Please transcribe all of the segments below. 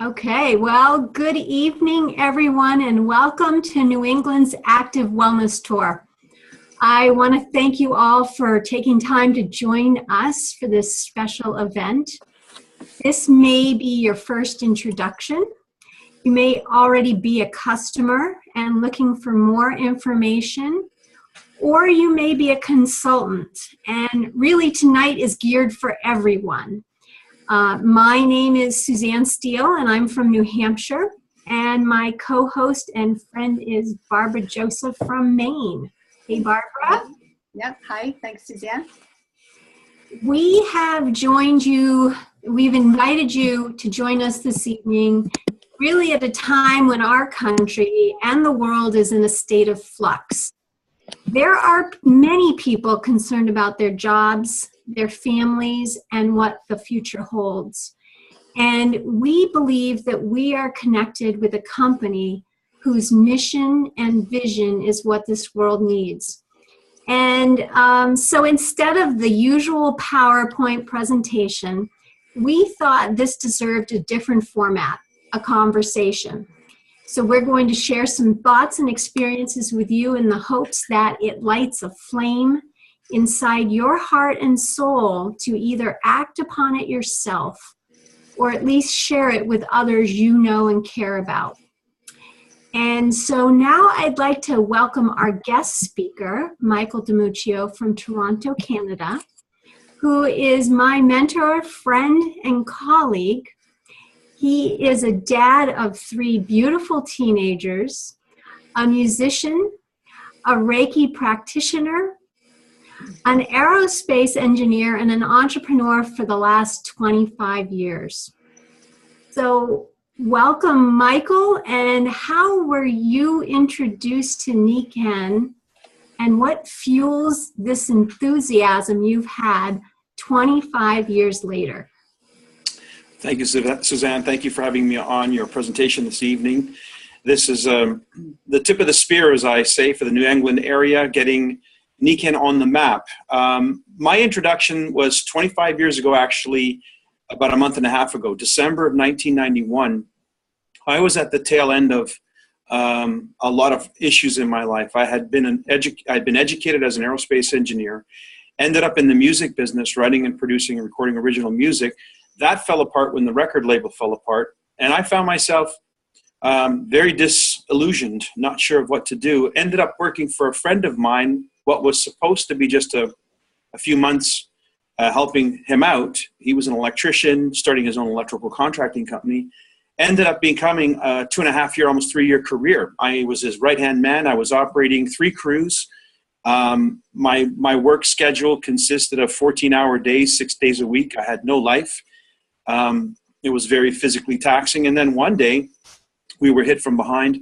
Okay, well, good evening, everyone, and welcome to New England's Active Wellness Tour. I want to thank you all for taking time to join us for this special event. This may be your first introduction. You may already be a customer and looking for more information, or you may be a consultant, and really tonight is geared for everyone. My name is Suzanne Steele, and I'm from New Hampshire, and my co-host and friend is Barbara Joseph from Maine. Hey, Barbara. Yep. Hi. Thanks, Suzanne. We have joined you, we've invited you to join us this evening, really at a time when our country and the world is in a state of flux. There are many people concerned about their jobs, their families, and what the future holds. And we believe that we are connected with a company whose mission and vision is what this world needs. And so instead of the usual PowerPoint presentation, we thought this deserved a different format, a conversation. So we're going to share some thoughts and experiences with you in the hopes that it lights a flame inside your heart and soul to either act upon it yourself or at least share it with others you know and care about. And so now I'd like to welcome our guest speaker, Michael DiMuccio from Toronto, Canada, who is my mentor, friend, and colleague. He is a dad of 3 beautiful teenagers, a musician, a Reiki practitioner, an aerospace engineer, and an entrepreneur for the last 25 years. So welcome, Michael, and how were you introduced to Nikken, and what fuels this enthusiasm you've had 25 years later? Thank you, Suzanne. Thank you for having me on your presentation this evening. This is the tip of the spear, as I say, for the New England area, getting Nikken on the map. My introduction was 25 years ago, actually, about a month and a half ago, December of 1991. I was at the tail end of a lot of issues in my life. I'd been educated as an aerospace engineer, ended up in the music business, writing and producing and recording original music. That fell apart when the record label fell apart, and I found myself very disillusioned, not sure of what to do. Ended up working for a friend of mine, what was supposed to be just a few months helping him out. He was an electrician, starting his own electrical contracting company. Ended up becoming a 2.5-year, almost 3-year career. I was his right-hand man. I was operating 3 crews. My work schedule consisted of 14-hour days, 6 days a week. I had no life. It was very physically taxing. And then one day we were hit from behind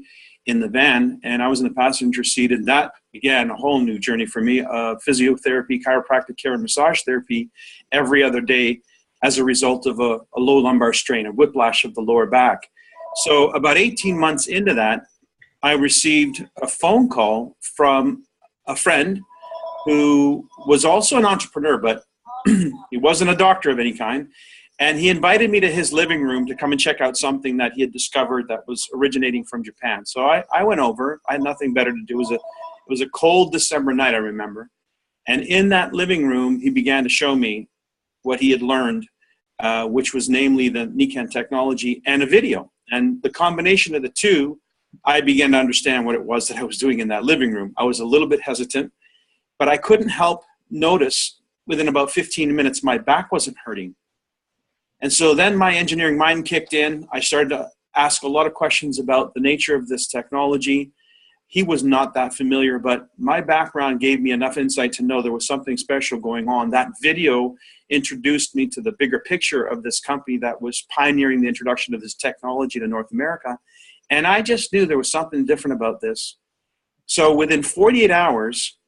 in the van, and I was in the passenger seat, and that began a whole new journey for me of physiotherapy, chiropractic care, and massage therapy every other day as a result of a low lumbar strain, a whiplash of the lower back. So about 18 months into that, I received a phone call from a friend who was also an entrepreneur, but he wasn't a doctor of any kind. And he invited me to his living room to come and check out something that he had discovered that was originating from Japan. So I went over. I had nothing better to do. It was a cold December night, I remember. And in that living room, he began to show me what he had learned, which was namely the Nikken technology and a video. And the combination of the two, I began to understand what it was that I was doing in that living room. I was a little bit hesitant, but I couldn't help notice within about 15 minutes my back wasn't hurting. And so then my engineering mind kicked in. I started to ask a lot of questions about the nature of this technology. He was not that familiar, but my background gave me enough insight to know there was something special going on. That video introduced me to the bigger picture of this company that was pioneering the introduction of this technology to North America. And I just knew there was something different about this. So within 48 hours,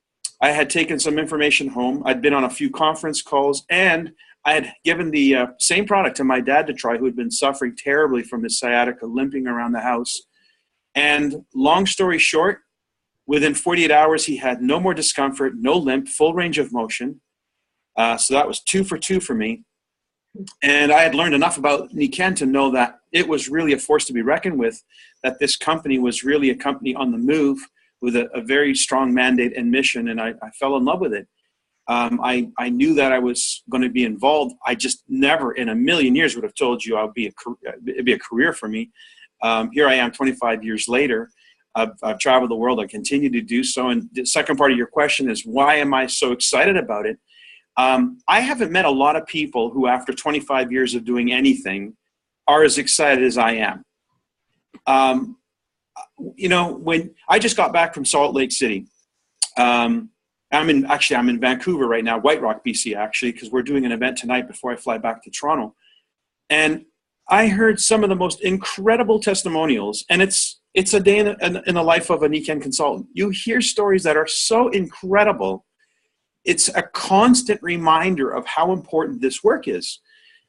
I had taken some information home. I'd been on a few conference calls, and I had given the same product to my dad to try, who had been suffering terribly from his sciatica, limping around the house. And long story short, within 48 hours, he had no more discomfort, no limp, full range of motion. So that was 2 for 2 for me. And I had learned enough about Nikken to know that it was really a force to be reckoned with, that this company was really a company on the move with a very strong mandate and mission, and I fell in love with it. I knew that I was going to be involved. I just never in a million years would have told you it'd be a career for me. Here I am 25 years later. I've traveled the world. I continue to do so. And the second part of your question is, why am I so excited about it? I haven't met a lot of people who, after 25 years of doing anything, are as excited as I am. When I just got back from Salt Lake City, I'm in Vancouver right now, White Rock, BC, actually, because we're doing an event tonight before I fly back to Toronto. And I heard some of the most incredible testimonials, and it's a day in the life of a NICAN consultant. You hear stories that are so incredible. It's a constant reminder of how important this work is.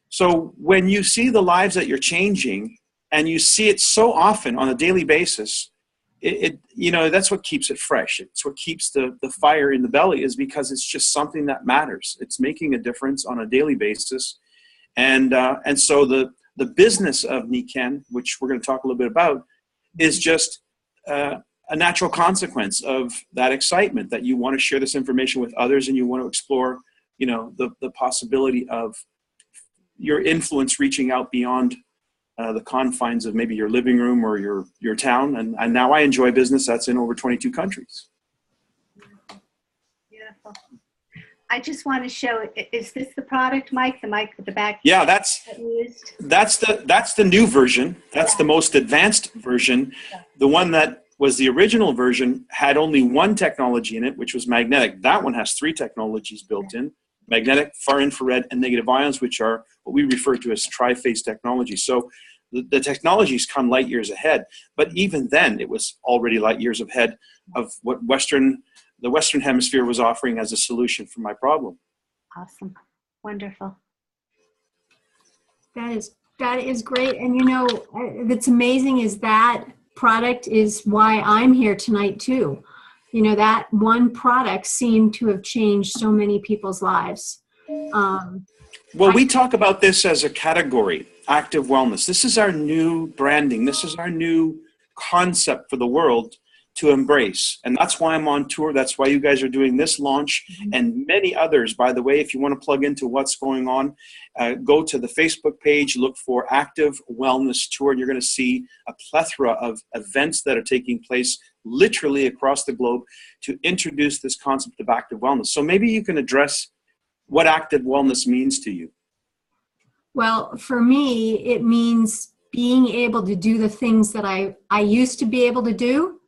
So when you see the lives that you're changing, and you see it so often on a daily basis, that's what keeps it fresh. It's what keeps the fire in the belly, is because it's just something that matters. It's making a difference on a daily basis. And so the business of NICAN, which we're going to talk a little bit about, is just a natural consequence of that excitement, that you want to share this information with others, and you want to explore, the possibility of your influence reaching out beyond the confines of maybe your living room or your town. And now I enjoy business that's in over 22 countries. Beautiful. I just want to show, is this the product, Mike? The mic with the back? Yeah, that's the new version. That's the most advanced version. The one that was the original version had only one technology in it, which was magnetic. That one has 3 technologies built in: magnetic, far infrared, and negative ions, which are what we refer to as tri-phase technology. So the technologies come light years ahead, but even then it was already light years ahead of what the Western Hemisphere was offering as a solution for my problem. Awesome. Wonderful. That is great. And what's amazing is that product is why I'm here tonight too. That one product seemed to have changed so many people's lives. We talk about this as a category, active wellness. This is our new branding. This is our new concept for the world to embrace. And that's why I'm on tour. That's why you guys are doing this launch and many others. By the way, if you want to plug into what's going on, go to the Facebook page, look for Active Wellness Tour, and you're going to see a plethora of events that are taking place literally across the globe to introduce this concept of active wellness. So maybe you can address what active wellness means to you. Well, for me, it means being able to do the things that I used to be able to do.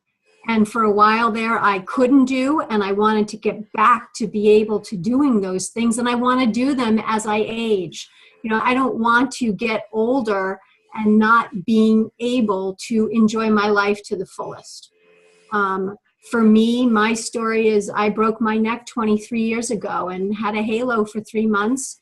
And for a while there, I couldn't do, and I wanted to get back to be able to doing those things. And I want to do them as I age. I don't want to get older and not being able to enjoy my life to the fullest. For me, my story is I broke my neck 23 years ago and had a halo for 3 months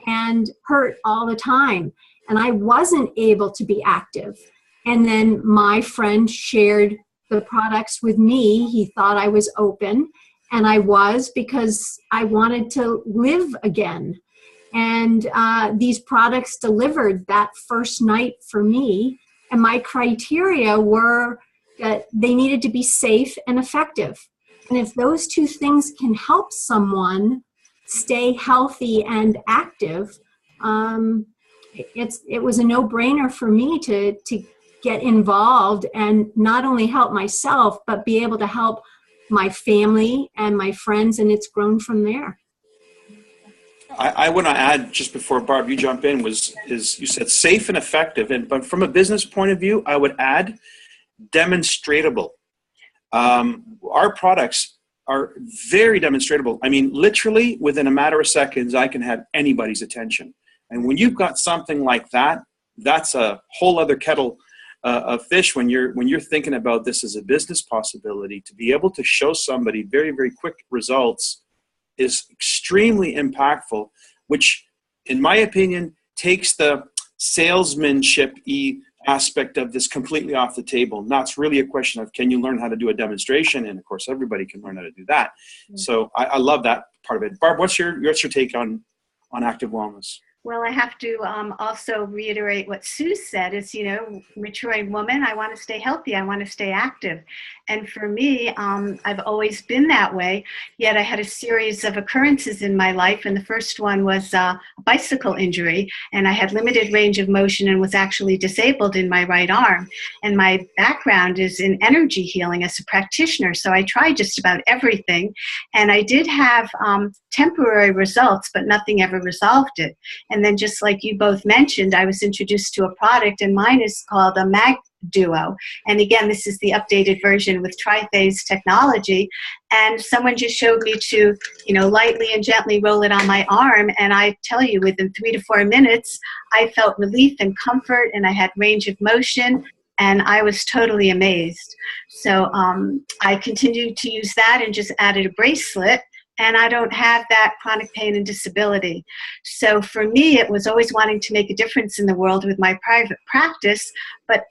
and hurt all the time. And I wasn't able to be active. And then my friend shared the products with me. He thought I was open, and I was, because I wanted to live again. And these products delivered that first night for me. And my criteria were that they needed to be safe and effective. And if those 2 things can help someone stay healthy and active, it was a no-brainer for me to get involved and not only help myself, but be able to help my family and my friends, and it's grown from there. I want to add, just before Barb, you jump in, is you said safe and effective, but from a business point of view, I would add demonstratable. Our products are very demonstratable. I mean, literally within a matter of seconds, I can have anybody's attention. And when you've got something like that, that's a whole other kettle of fish when you're thinking about this as a business possibility. To be able to show somebody very, very quick results is extremely impactful, which, in my opinion, takes the salesmanship-y aspect of this completely off the table. Now it's really a question of, can you learn how to do a demonstration? And of course, everybody can learn how to do that. So I love that part of it. Barb, what's your take on active wellness? Well, I have to also reiterate what Sue said is, maturing woman, I want to stay healthy. I want to stay active. And for me, I've always been that way. Yet I had a series of occurrences in my life. And the first one was a bicycle injury. And I had limited range of motion and was actually disabled in my right arm. And my background is in energy healing as a practitioner. So I tried just about everything. And I did have temporary results, but nothing ever resolved it. And then just like you both mentioned, I was introduced to a product, and mine is called a Mag Duo. And again, this is the updated version with triphase technology. And someone just showed me to, lightly and gently roll it on my arm. And I tell you, within 3 to 4 minutes, I felt relief and comfort, and I had range of motion. And I was totally amazed. So I continued to use that and just added a bracelet. And I don't have that chronic pain and disability. So for me, it was always wanting to make a difference in the world with my private practice. But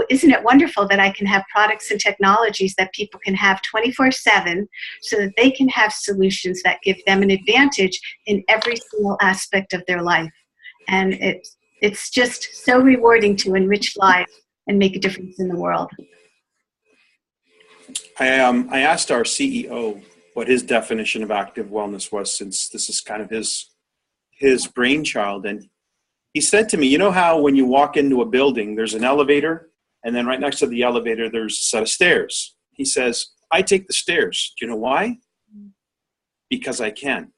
isn't it wonderful that I can have products and technologies that people can have 24/7 so that they can have solutions that give them an advantage in every single aspect of their life. And it's just so rewarding to enrich lives and make a difference in the world. I asked our CEO what his definition of active wellness was, since this is kind of his brainchild. And he said to me, you know how when you walk into a building, there's an elevator, and then right next to the elevator, there's a set of stairs. He says, I take the stairs. Do you know why? Because I can.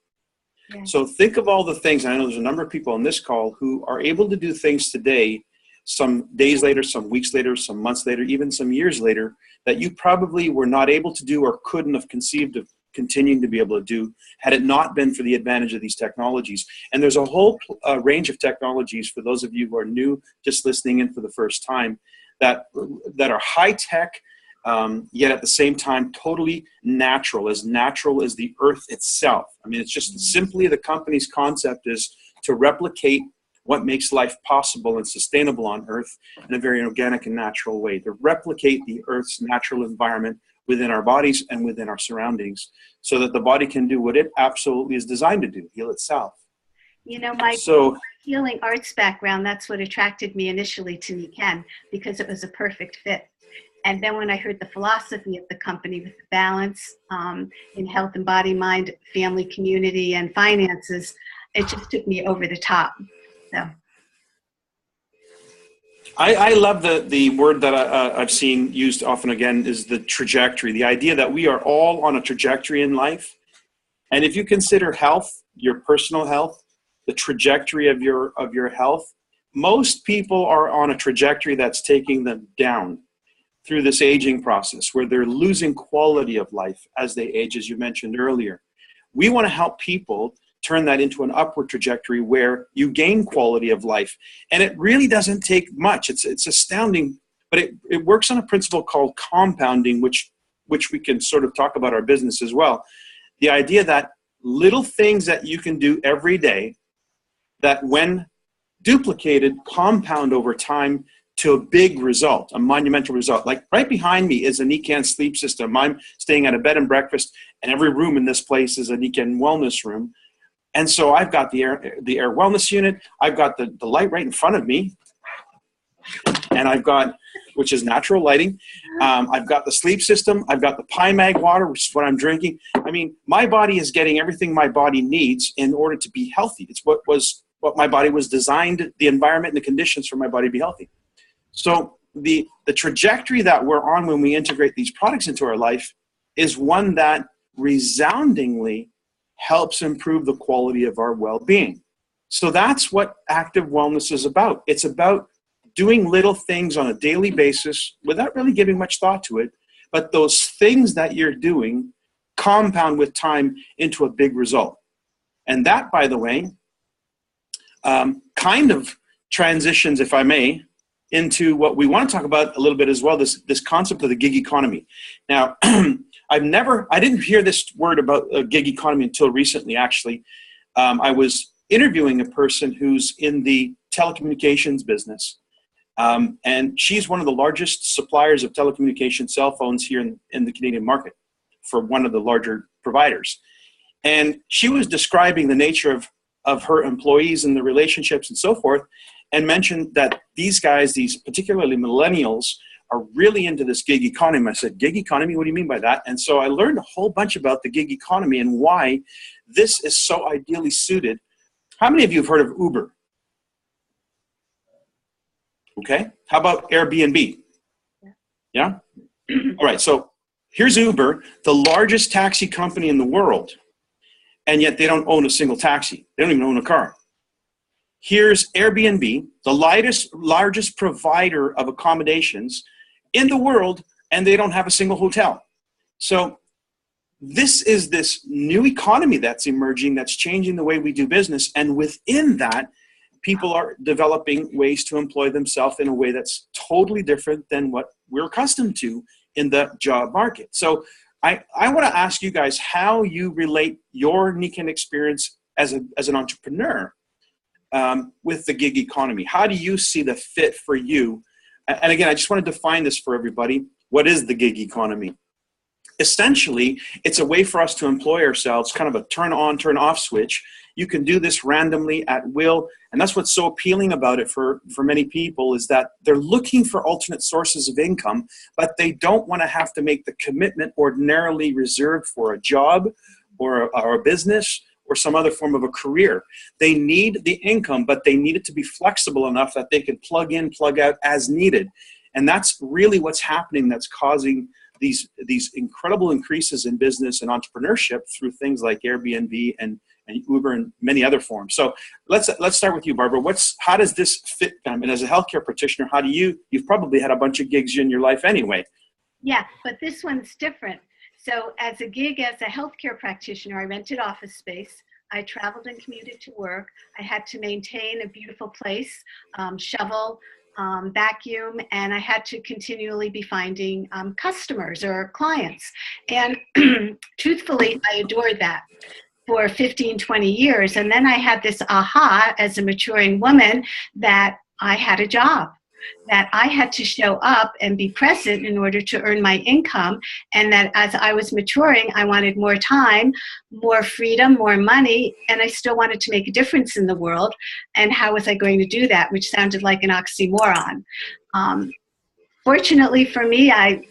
Yeah. So think of all the things, and I know there's a number of people on this call who are able to do things today, some days later, some weeks later, some months later, even some years later, that you probably were not able to do or couldn't have conceived of continuing to be able to do had it not been for the advantage of these technologies. And there's a whole range of technologies, for those of you who are new, just listening in for the first time, that are high tech, yet at the same time totally natural as the earth itself. I mean, it's just simply the company's concept is to replicate what makes life possible and sustainable on earth in a very organic and natural way, to replicate the earth's natural environment within our bodies and within our surroundings, so that the body can do what it absolutely is designed to do, heal itself. My healing arts background, that's what attracted me initially to Niken, because it was a perfect fit. And then when I heard the philosophy of the company with the balance in health and body, mind, family, community, and finances, it just took me over the top. So. I love the word that I've seen used often again is the trajectory, the idea that we are all on a trajectory in life. And if you consider health, your personal health, the trajectory of your health, most people are on a trajectory that's taking them down through this aging process, where they're losing quality of life as they age, as you mentioned earlier. We want to help people turn that into an upward trajectory where you gain quality of life. And it really doesn't take much. It's astounding, but it works on a principle called compounding, which we can sort of talk about our business as well. The idea that little things that you can do every day that when duplicated compound over time to a big result, a monumental result. Like right behind me is a Niken sleep system. I'm staying at a bed and breakfast, and every room in this place is a Niken wellness room. And so I've got the air wellness unit. I've got the light right in front of me. And I've got, which is natural lighting. I've got the sleep system. I've got the Mag water, which is what I'm drinking. I mean, my body is getting everything my body needs in order to be healthy. It's what my body was designed, the environment and the conditions for my body to be healthy. So the trajectory that we're on when we integrate these products into our life is one that resoundingly helps improve the quality of our well-being. So that's what active wellness is about. It's about doing little things on a daily basis without really giving much thought to it, but those things that you're doing compound with time into a big result. And that, by the way, kind of transitions, if I may, into what we want to talk about a little bit as well, this concept of the gig economy. Now, I didn't hear this word about a gig economy until recently, actually. I was interviewing a person who's in the telecommunications business, and she's one of the largest suppliers of telecommunication cell phones here in the Canadian market for one of the larger providers. And she was describing the nature of of her employees and the relationships and so forth, and mentioned that these guys, these particularly millennials, are really into this gig economy. I said, gig economy, what do you mean by that? And so I learned a whole bunch about the gig economy and why this is so ideally suited. How many of you have heard of Uber? Okay. How about Airbnb? Yeah? All right. So here's Uber, the largest taxi company in the world, and yet they don't own a single taxi. They don't even own a car. Here's Airbnb, the largest provider of accommodations in the world, and they don't have a single hotel. So this is this new economy that's emerging, that's changing the way we do business. And within that, people are developing ways to employ themselves in a way that's totally different than what we're accustomed to in the job market. So I want to ask you guys how you relate your Nikken experience as an entrepreneur with the gig economy. How do you see the fit for you? And again, I just want to define this for everybody. What is the gig economy? Essentially, it's a way for us to employ ourselves, kind of a turn on, turn off switch. You can do this randomly at will. And that's what's so appealing about it for many people, is that they're looking for alternate sources of income, but they don't want to have to make the commitment ordinarily reserved for a job or a business or some other form of a career. They need the income, but they need it to be flexible enough that they can plug in, plug out as needed. And that's really what's happening, that's causing these incredible increases in business and entrepreneurship through things like Airbnb and Uber and many other forms. So let's start with you, Barbara. How does this fit? I mean, as a healthcare practitioner, you've probably had a bunch of gigs in your life anyway. Yeah, but this one's different. So as a healthcare practitioner, I rented office space. I traveled and commuted to work. I had to maintain a beautiful place, shovel, vacuum, and I had to continually be finding customers or clients. And truthfully, I adored that for 15, 20 years. And then I had this aha as a maturing woman that I had a job, that I had to show up and be present in order to earn my income. And that as I was maturing, I wanted more time, more freedom, more money, and I still wanted to make a difference in the world. And how was I going to do that? Which sounded like an oxymoron. Fortunately for me, I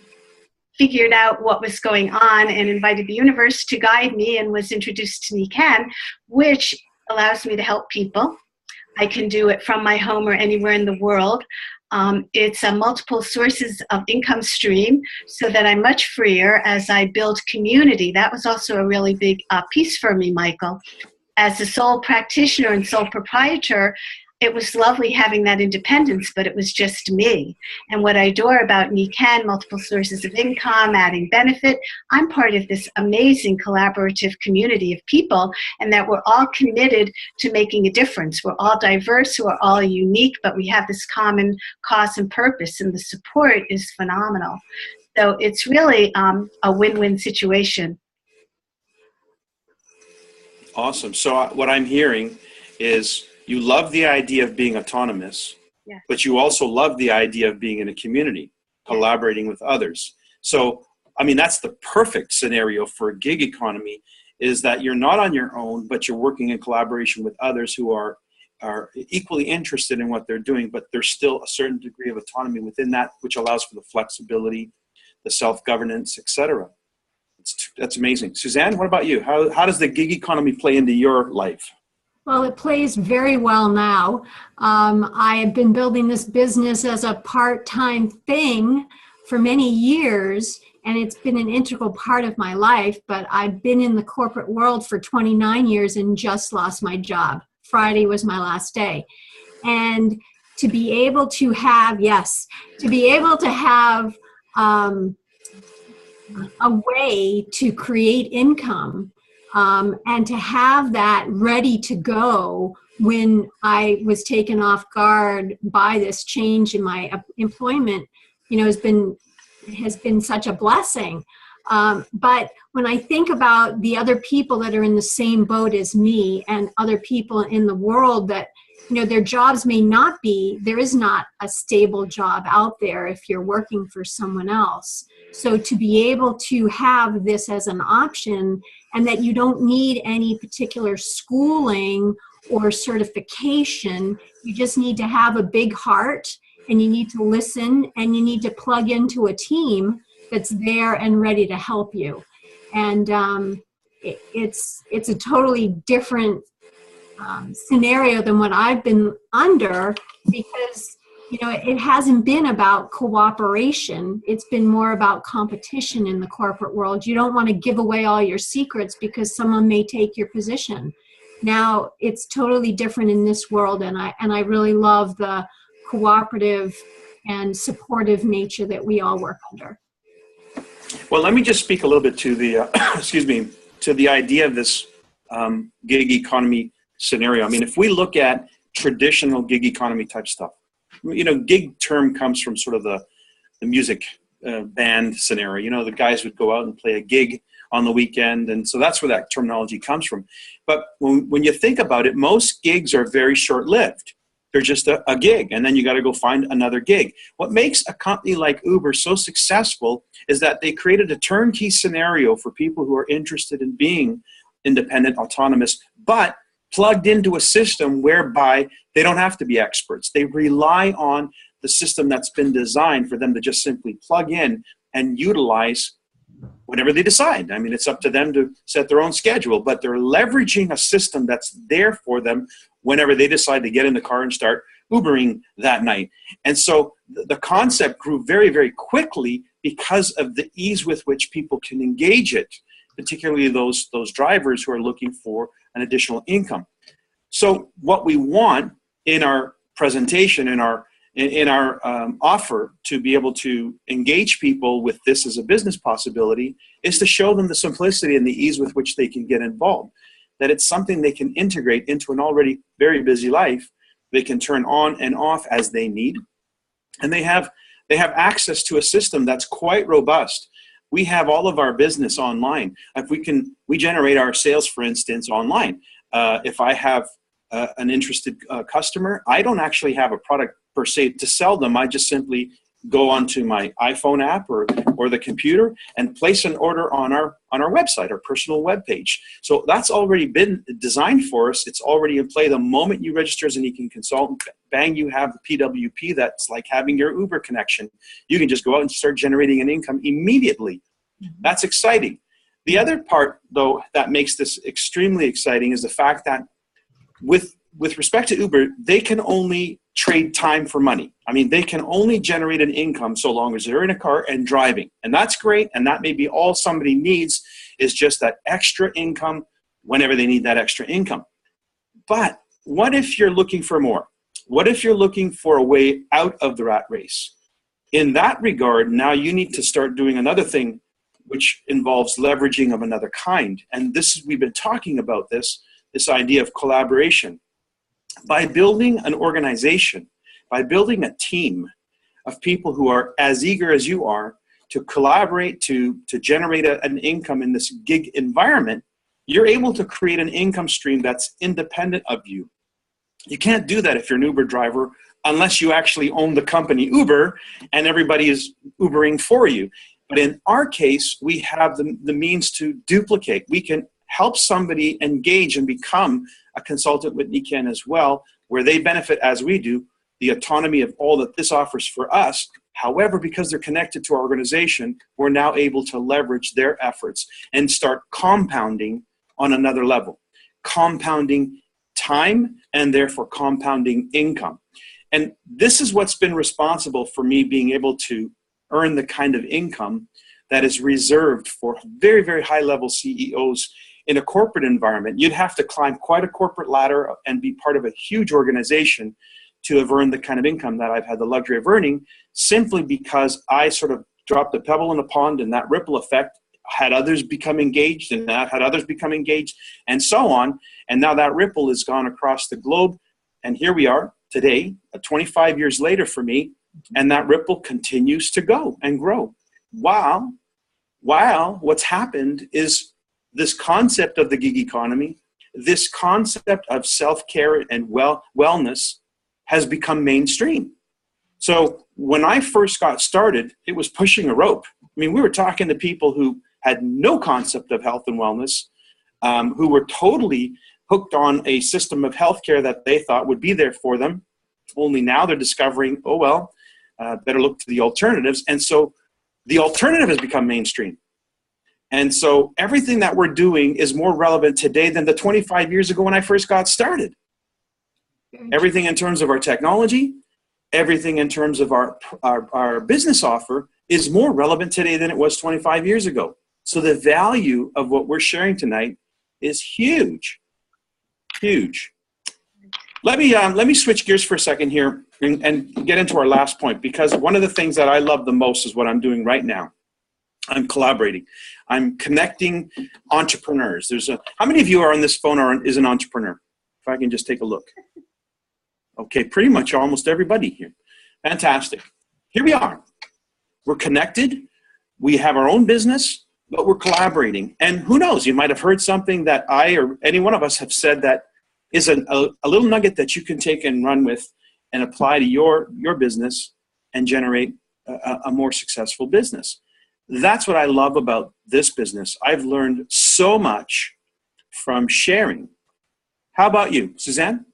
figured out what was going on and invited the universe to guide me, and was introduced to Nikken, which allows me to help people. I can do it from my home or anywhere in the world. It's a multiple sources of income stream, so that I'm much freer as I build community. That was also a really big piece for me, Michael. As a sole practitioner and sole proprietor, it was lovely having that independence, but it was just me. And what I adore about Nikken, multiple sources of income, adding benefit, I'm part of this amazing collaborative community of people, and that we're all committed to making a difference. We're all diverse, we're all unique, but we have this common cause and purpose, and the support is phenomenal. So it's really a win-win situation. Awesome. So what I'm hearing is you love the idea of being autonomous, yeah, but you also love the idea of being in a community, collaborating with others. So, I mean, that's the perfect scenario for a gig economy, is that you're not on your own, but you're working in collaboration with others who are equally interested in what they're doing, but there's still a certain degree of autonomy within that, which allows for the flexibility, the self-governance, etc. That's amazing. Suzanne, what about you? How does the gig economy play into your life? Well, it plays very well now. I have been building this business as a part-time thing for many years, and it's been an integral part of my life, but I've been in the corporate world for 29 years and just lost my job. Friday was my last day. And to be able to have, a way to create income, and to have that ready to go when I was taken off guard by this change in my employment, has been such a blessing. But when I think about the other people that are in the same boat as me, and other people in the world that, their jobs may not be, there is not a stable job out there if you're working for someone else. So to be able to have this as an option, and that you don't need any particular schooling or certification. You just need to have a big heart, and you need to listen, and you need to plug into a team that's there and ready to help you. And it's a totally different scenario than what I've been under, because it hasn't been about cooperation. It's been more about competition in the corporate world. You don't want to give away all your secrets because someone may take your position. Now it's totally different in this world, and I really love the cooperative and supportive nature that we all work under. Well, let me just speak a little bit to the to the idea of this gig economy scenario. I mean, if we look at traditional gig economy type stuff, gig term comes from sort of the music band scenario. The guys would go out and play a gig on the weekend, and so that's where that terminology comes from. But when you think about it, most gigs are very short-lived. They're just a gig, and then you got to go find another gig. What makes a company like Uber so successful is that they created a turnkey scenario for people who are interested in being independent, autonomous, but plugged into a system whereby they don't have to be experts. They rely on the system that's been designed for them to just simply plug in and utilize whenever they decide. I mean, it's up to them to set their own schedule, but they're leveraging a system that's there for them whenever they decide to get in the car and start Ubering that night. And so the concept grew very, very quickly because of the ease with which people can engage it, particularly those drivers who are looking for an additional income. So what we want in our presentation, in our offer to be able to engage people with this as a business possibility, is to show them the simplicity and the ease with which they can get involved. That it's something they can integrate into an already very busy life. They can turn on and off as they need. And they have access to a system that's quite robust. We have all of our business online. If we generate our sales, for instance, online. If I have an interested customer, I don't actually have a product per se to sell them. I just simply go onto my iPhone app or the computer and place an order on our website, our personal web page. So that's already been designed for us. It's already in play. The moment you register as an e-con consultant, bang, you have the PWP. That's like having your Uber connection. You can just go out and start generating an income immediately. That's exciting. The other part, though, that makes this extremely exciting is the fact that with respect to Uber, they can only trade time for money. I mean, they can only generate an income so long as they're in a car and driving. And that's great. And that may be all somebody needs, is just that extra income whenever they need that extra income. But what if you're looking for more? What if you're looking for a way out of the rat race? In that regard, now you need to start doing another thing, which involves leveraging of another kind. And we've been talking about this idea of collaboration. By building an organization, by building a team of people who are as eager as you are to collaborate, to generate an income in this gig environment, you're able to create an income stream that's independent of you. You can't do that if you're an Uber driver unless you actually own the company Uber and everybody is Ubering for you. But in our case, we have the means to duplicate. We can help somebody engage and become a consultant with Niken as well, where they benefit as we do, the autonomy of all that this offers for us. However, because they're connected to our organization, we're now able to leverage their efforts and start compounding on another level, compounding time and therefore compounding income. And this is what's been responsible for me being able to earn the kind of income that is reserved for very, very high-level CEOs in a corporate environment. You'd have to climb quite a corporate ladder and be part of a huge organization to have earned the kind of income that I've had the luxury of earning, simply because I sort of dropped a pebble in the pond, and that ripple effect had others become engaged, and that had others become engaged, and so on. And now that ripple has gone across the globe. And here we are today, 25 years later for me, and that ripple continues to go and grow. While what's happened is this concept of the gig economy, this concept of self-care and wellness has become mainstream. So when I first got started, it was pushing a rope. I mean, we were talking to people who had no concept of health and wellness, who were totally hooked on a system of healthcare that they thought would be there for them. Only now they're discovering, oh, well, better look to the alternatives. And so the alternative has become mainstream. And so everything that we're doing is more relevant today than the 25 years ago when I first got started. Everything in terms of our technology, everything in terms of our business offer is more relevant today than it was 25 years ago. So the value of what we're sharing tonight is huge, huge. Let me switch gears for a second here and get into our last point, because one of the things that I love the most is what I'm doing right now. I'm collaborating. I'm connecting entrepreneurs. How many of you are on this phone is an entrepreneur? If I can just take a look. Okay, pretty much almost everybody here. Fantastic. Here we are. We're connected. We have our own business, but we're collaborating. And who knows, you might have heard something that I or any one of us have said that is a little nugget that you can take and run with and apply to your business and generate a more successful business. That's what I love about this business. I've learned so much from sharing. How about you, Suzanne?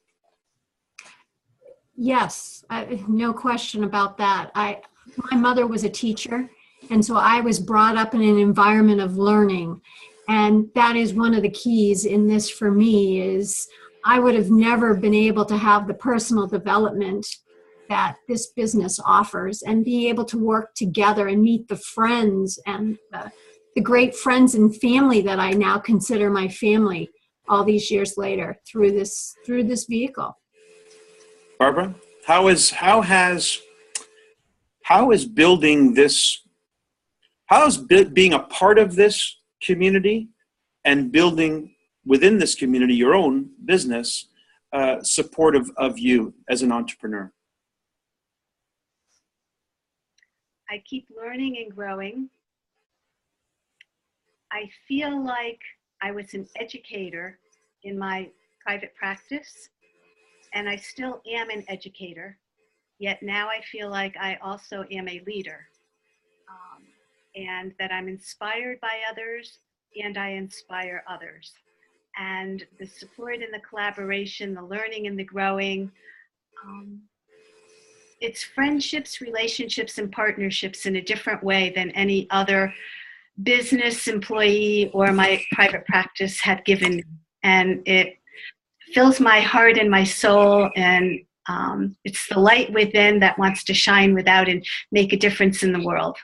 Yes, no question about that. My mother was a teacher, and so I was brought up in an environment of learning. And that is one of the keys in this for me is I would have never been able to have the personal development that this business offers and be able to work together and meet the friends and the great friends and family that I now consider my family all these years later through this vehicle. Barbara, how is building this, being a part of this community and building within this community your own business supportive of you as an entrepreneur? I keep learning and growing. I feel like I was an educator in my private practice, and I still am an educator, yet now I feel like I also am a leader, and that I'm inspired by others and I inspire others. And the support and the collaboration, the learning and the growing, it's friendships, relationships, and partnerships in a different way than any other business employee or my private practice had given me. And it fills my heart and my soul, and it's the light within that wants to shine without and make a difference in the world.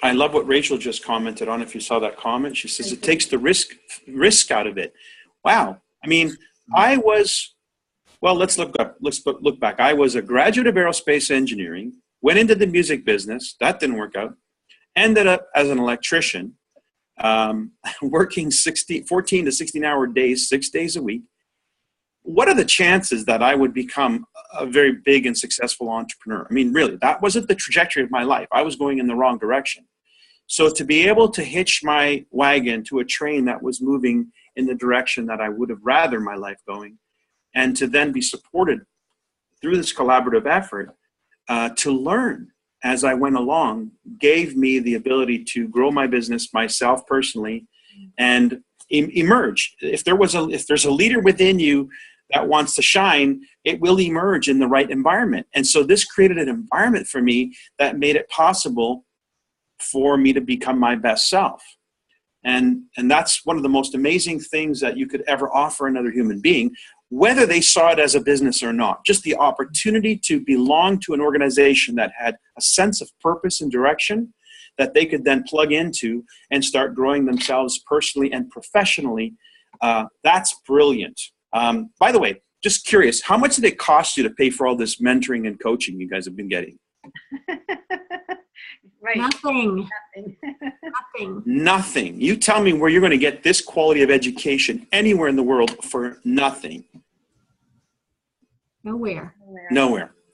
I love what Rachel just commented on. If you saw that comment, she says it takes the risk out of it. Wow. I mean, let's look back. I was a graduate of aerospace engineering, went into the music business. That didn't work out. Ended up as an electrician, working 14 to 16-hour days, 6 days a week. What are the chances that I would become a very big and successful entrepreneur? I mean, really, that wasn't the trajectory of my life. I was going in the wrong direction. So to be able to hitch my wagon to a train that was moving in the direction that I would have rather my life going, and to then be supported through this collaborative effort to learn as I went along, gave me the ability to grow my business myself personally and emerge. If there's a leader within you that wants to shine, it will emerge in the right environment. And so this created an environment for me that made it possible for me to become my best self. And that's one of the most amazing things that you could ever offer another human being, whether they saw it as a business or not. Just the opportunity to belong to an organization that had a sense of purpose and direction that they could then plug into and start growing themselves personally and professionally. That's brilliant. By the way, just curious, how much did it cost you to pay for all this mentoring and coaching you guys have been getting? Right. Nothing. Nothing. You tell me where you're going to get this quality of education anywhere in the world for nothing. Nowhere.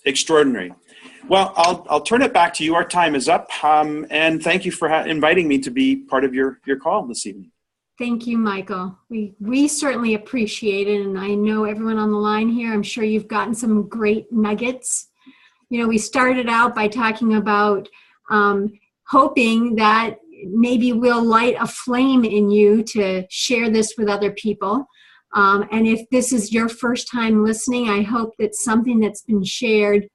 Extraordinary. Well, I'll turn it back to you. Our time is up. And thank you for inviting me to be part of your call this evening. Thank you, Michael. We certainly appreciate it. And I know everyone on the line here, I'm sure you've gotten some great nuggets. You know, we started out by talking about hoping that maybe we'll light a flame in you to share this with other people. And if this is your first time listening, I hope that something that's been shared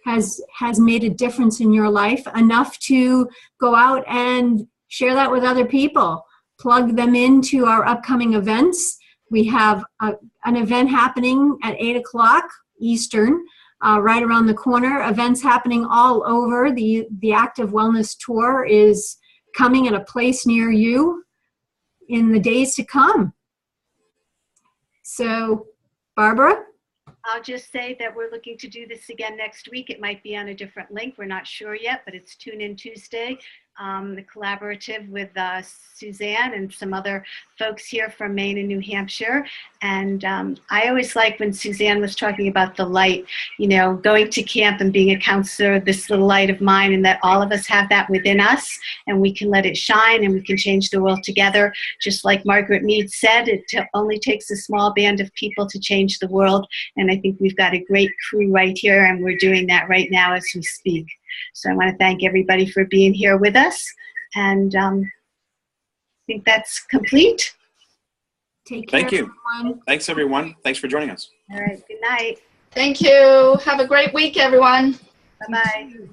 has made a difference in your life, enough to go out and share that with other people. Plug them into our upcoming events. We have an event happening at 8 o'clock Eastern, right around the corner. Events happening all over. The Active Wellness Tour is coming at a place near you in the days to come. So, Barbara? I'll just say that we're looking to do this again next week. It might be on a different link. We're not sure yet, but it's Tune In Tuesday, the collaborative with Suzanne and some other folks here from Maine and New Hampshire. And I always like when Suzanne was talking about the light, you know, going to camp and being a counselor, this little light of mine, and that all of us have that within us, and we can let it shine and we can change the world together. Just like Margaret Mead said, it only takes a small band of people to change the world. And I think we've got a great crew right here, and we're doing that right now as we speak. So I want to thank everybody for being here with us, and I think that's complete. Take care. Thank you. Everyone. Thanks, everyone. Thanks for joining us. All right, good night. Thank you. Have a great week, everyone. Bye-bye.